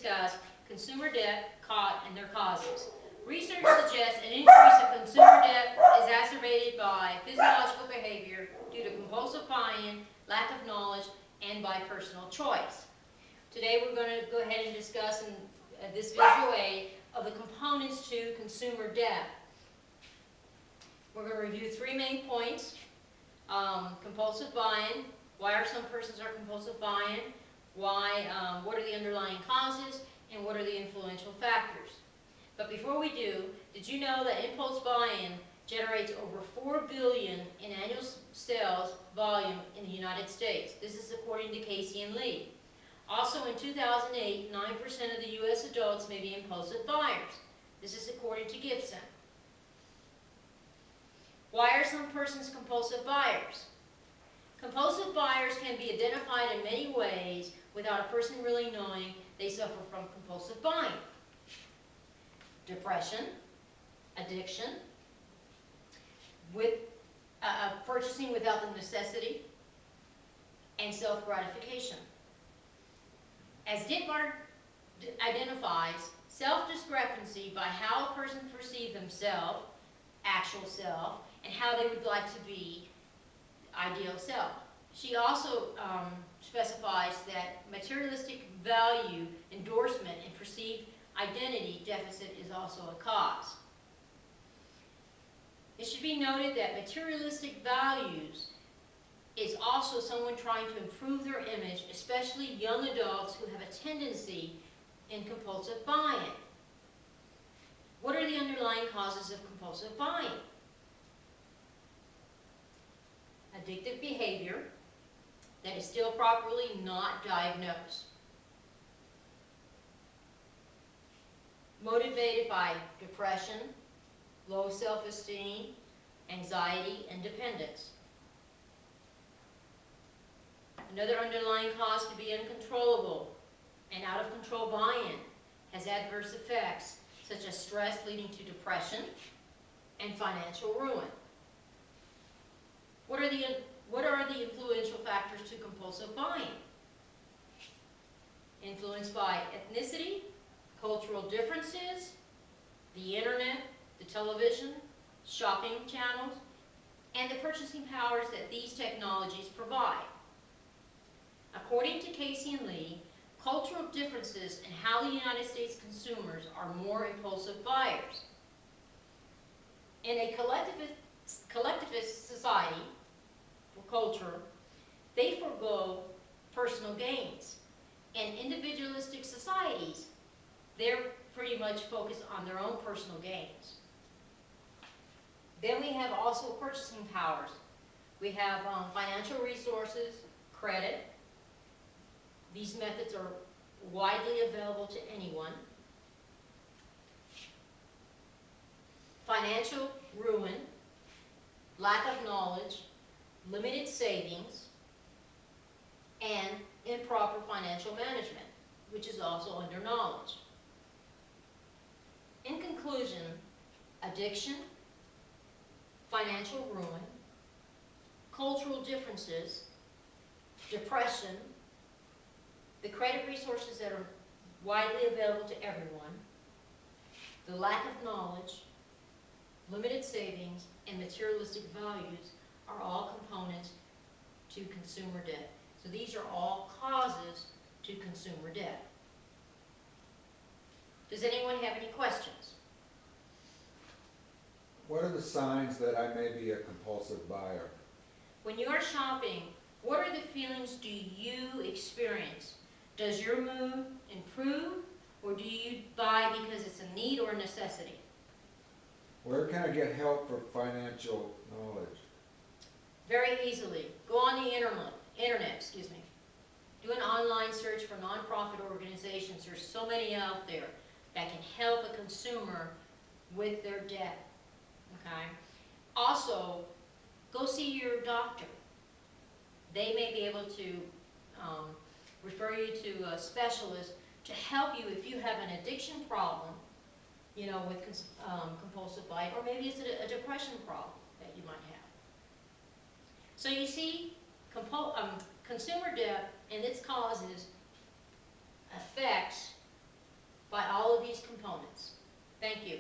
discuss consumer debt and their causes. Research suggests an increase of consumer debt is exacerbated by physiological behavior due to compulsive buying, lack of knowledge, and by personal choice. Today we're going to go ahead and discuss in this visual aid of the components to consumer debt. We're going to review three main points. Compulsive buying. Why are some persons are compulsive buying? What are the underlying causes? And what are the influential factors? But before we do, did you know that impulse buying generates over $4 billion in annual sales volume in the United States? This is according to Casey and Lee. Also in 2008, 9% of the U.S. adults may be impulsive buyers. This is according to Gibson. Why are some persons compulsive buyers? Compulsive buyers can be identified in many ways without a person really knowing they suffer from compulsive buying. Depression, addiction, with purchasing without the necessity, and self-gratification. As Dittmar identifies, self-discrepancy by how a person perceives themselves, actual self, and how they would like to be ideal self. She also specifies that materialistic value, endorsement, and perceived identity deficit is also a cause. It should be noted that materialistic values is also someone trying to improve their image, especially young adults who have a tendency in compulsive buying. What are the underlying causes of compulsive buying? Addictive behavior that is still properly not diagnosed. Motivated by depression, low self-esteem, anxiety, and dependence. Another underlying cause to be uncontrollable and out of control buying has adverse effects such as stress leading to depression and financial ruin. What are the influential factors to compulsive buying? Influenced by ethnicity, cultural differences, the internet, the television, shopping channels, and the purchasing powers that these technologies provide. According to Casey and Lee, cultural differences in how the United States consumers are more impulsive buyers. In a collectivist society, or culture, they forego personal gains. In individualistic societies, they're pretty much focused on their own personal gains. Then we have also purchasing powers. We have financial resources, credit. These methods are widely available to anyone. Financial ruin, lack of knowledge, limited savings, and improper financial management, which is also under knowledge. In conclusion, addiction, financial ruin, cultural differences, depression, the credit resources that are widely available to everyone, the lack of knowledge, limited savings, and materialistic values are all components to consumer debt. So these are all causes to consumer debt. Does anyone have any questions? What are the signs that I may be a compulsive buyer? When you are shopping, what are the feelings do you experience? Does your mood improve, or do you buy because it's a need or a necessity? Where can I get help for financial knowledge? Very easily. Go on the internet, Do an online search for nonprofit organizations. There's so many out there that can help a consumer with their debt. Okay? Also, go see your doctor. They may be able to refer you to a specialist to help you if you have an addiction problem, you know, with compulsive buying, or maybe it's a depression problem that you might have. So you see, consumer debt and its causes affects components. Thank you.